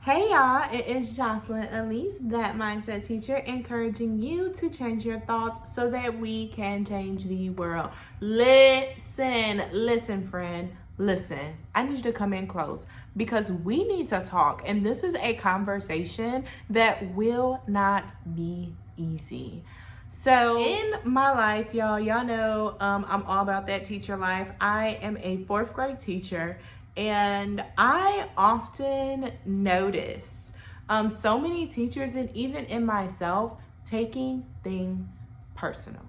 Hey y'all, it is Jocelyn Elise, that mindset teacher, encouraging you to change your thoughts so that we can change the world. Listen, friend, listen. I need you to come in close because we need to talk, and this is a conversation that will not be easy. So in my life, y'all know I'm all about that teacher life. I am a fourth grade teacher, and I often notice so many teachers, and even in myself, taking things personal.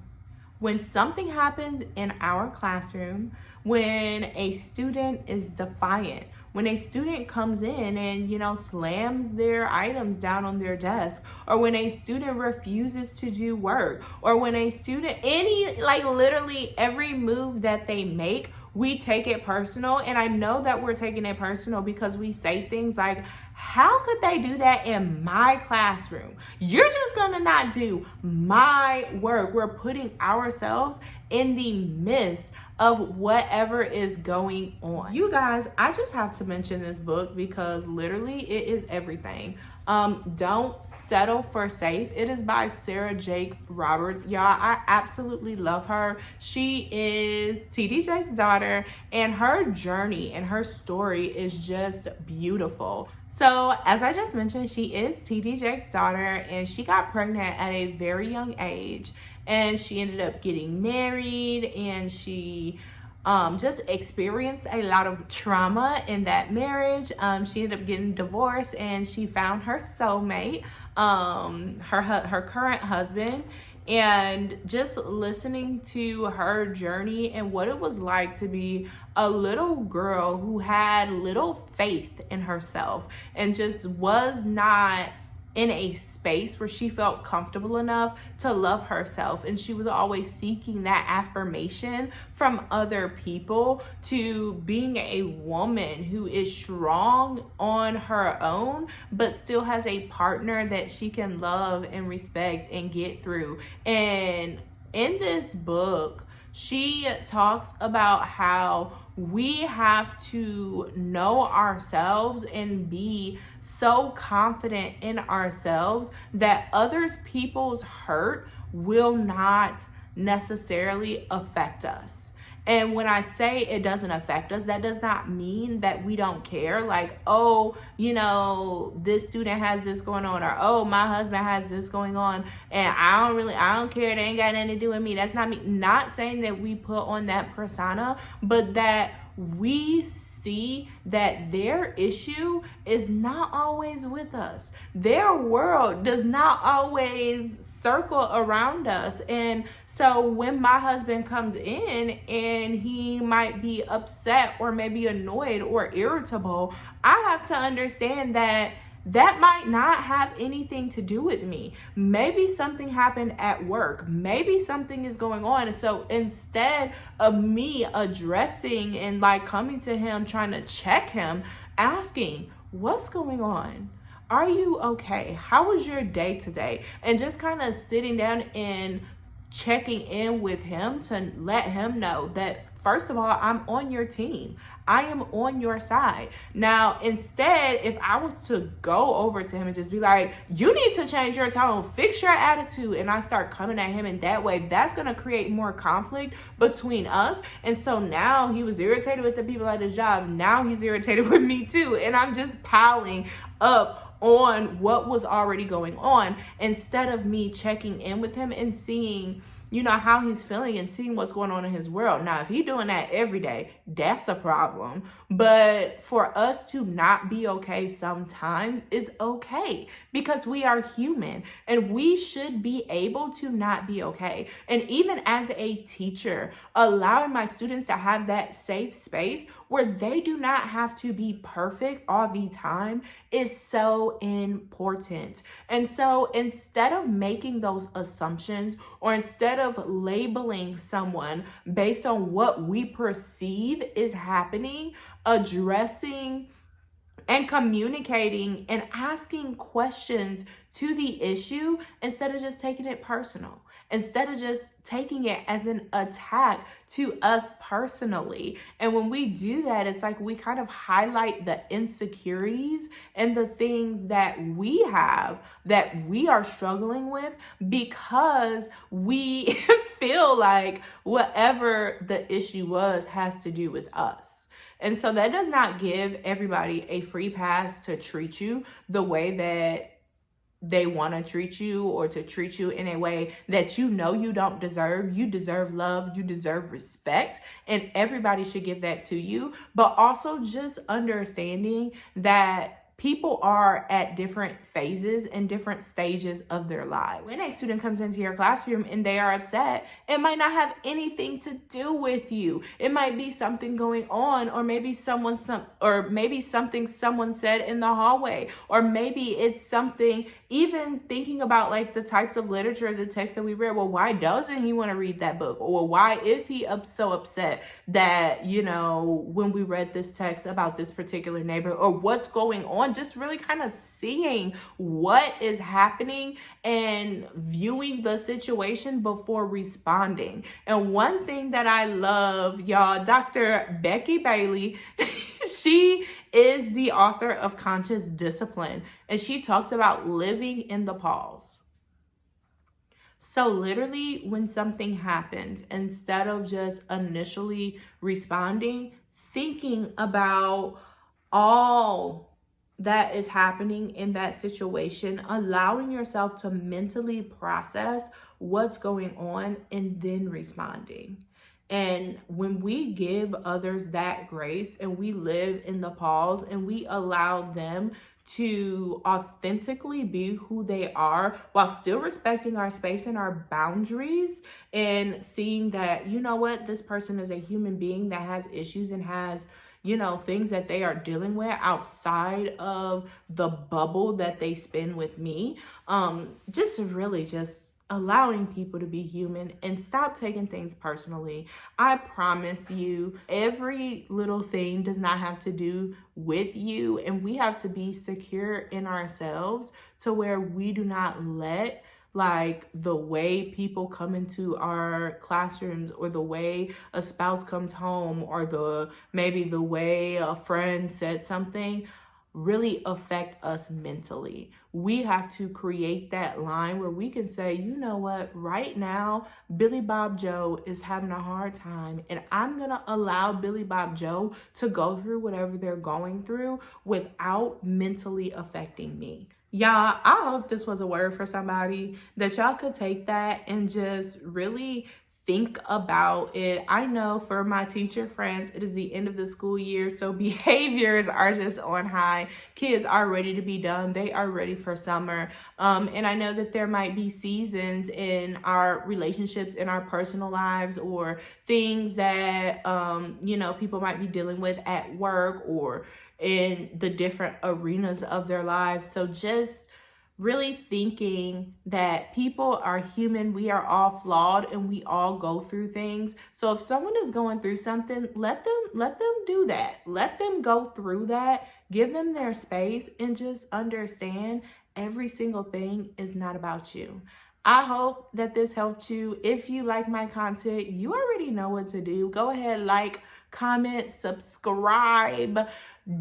When something happens in our classroom, when a student is defiant, when a student comes in and, slams their items down on their desk, or when a student refuses to do work, or when a student, literally every move that they make, we take it personal. And I know that we're taking it personal because we say things like, how could they do that in my classroom? You're just gonna not do my work. We're putting ourselves in the midst of whatever is going on. You guys, I just have to mention this book because literally it is everything. Don't Settle for Safe. It is by Sarah Jakes Roberts. Y'all, I absolutely love her. She is TD Jakes' daughter, and her journey and her story is just beautiful. So, as I just mentioned, she is TD Jakes' daughter, and she got pregnant at a very young age, and she ended up getting married, and she just experienced a lot of trauma in that marriage. She ended up getting divorced, and she found her soulmate, her current husband. And just listening to her journey and what it was like to be a little girl who had little faith in herself and just was not in a space where she felt comfortable enough to love herself, and she was always seeking that affirmation from other people, to being a woman who is strong on her own but still has a partner that she can love and respect and get through. And in this book, she talks about how we have to know ourselves and be so confident in ourselves that others people's hurt will not necessarily affect us. And when I say it doesn't affect us, that does not mean that we don't care. Like, oh, this student has this going on, or oh, my husband has this going on, and I don't care. They ain't got nothing to do with me. That's not me. Not saying that we put on that persona, but that we see that their issue is not always with us. Their world does not always circle around us. And so when my husband comes in and he might be upset or maybe annoyed or irritable, I have to understand that that might not have anything to do with me. Maybe something happened at work. Maybe something is going on. And so instead of me addressing and coming to him, trying to check him, asking, what's going on? Are you okay? How was your day today? And just kind of sitting down and checking in with him to let him know that, first of all, I'm on your team. I am on your side. Now, instead, if I was to go over to him and just be like, you need to change your tone, fix your attitude, and I start coming at him in that way, that's going to create more conflict between us. And so now he was irritated with the people at his job. Now he's irritated with me too. And I'm just piling up on what was already going on, instead of me checking in with him and seeing how he's feeling and seeing what's going on in his world. Now, if he's doing that every day, that's a problem. But for us to not be okay sometimes is okay, because we are human and we should be able to not be okay. And even as a teacher, allowing my students to have that safe space where they do not have to be perfect all the time is so important. And so instead of making those assumptions, or instead of labeling someone based on what we perceive is happening, addressing and communicating and asking questions to the issue instead of just taking it personal, instead of just taking it as an attack to us personally. And when we do that, it's like we kind of highlight the insecurities and the things that we have that we are struggling with because we feel like whatever the issue was has to do with us. And so that does not give everybody a free pass to treat you the way that they want to treat you, or to treat you in a way that you know you don't deserve. You deserve love, you deserve respect, and everybody should give that to you. But also just understanding that people are at different phases and different stages of their lives. When a student comes into your classroom and they are upset, it might not have anything to do with you. It might be something going on, or maybe something someone said in the hallway, or maybe it's something, even thinking about like the types of literature, the text that we read. Well, why doesn't he want to read that book? Or why is he so upset that, when we read this text about this particular neighbor, or what's going on? Just really kind of seeing what is happening and viewing the situation before responding. And one thing that I love, y'all, Dr. Becky Bailey, she is the author of Conscious Discipline, and she talks about living in the pause. So literally, when something happens, instead of just initially responding, thinking about all that is happening in that situation, allowing yourself to mentally process what's going on, and then responding. And when we give others that grace and we live in the pause and we allow them to authentically be who they are while still respecting our space and our boundaries, and seeing that, this person is a human being that has issues and has things that they are dealing with outside of the bubble that they spend with me. Just allowing people to be human and stop taking things personally. I promise you, every little thing does not have to do with you, and we have to be secure in ourselves to where we do not let the way people come into our classrooms, or the way a spouse comes home, or maybe the way a friend said something really affect us mentally. We have to create that line where we can say, right now, Billy Bob Joe is having a hard time, and I'm going to allow Billy Bob Joe to go through whatever they're going through without mentally affecting me. Y'all, I hope this was a word for somebody, that y'all could take that and just really think about it. I know for my teacher friends, it is the end of the school year, so behaviors are just on high. Kids are ready to be done. They are ready for summer. And I know that there might be seasons in our relationships, in our personal lives, or things that, people might be dealing with at work or in the different arenas of their lives. So just really thinking that people are human, we are all flawed, and we all go through things. So if someone is going through something, let them do that. Let them go through that. Give them their space, and just understand every single thing is not about you. I hope that this helped you. If you like my content, you already know what to do. Go ahead, like, comment, subscribe.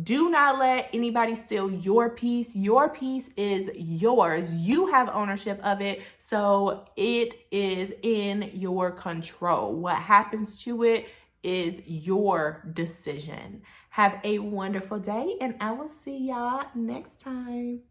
Do not let anybody steal your peace. Your peace is yours. You have ownership of it, so it is in your control. What happens to it is your decision. Have a wonderful day, and I will see y'all next time.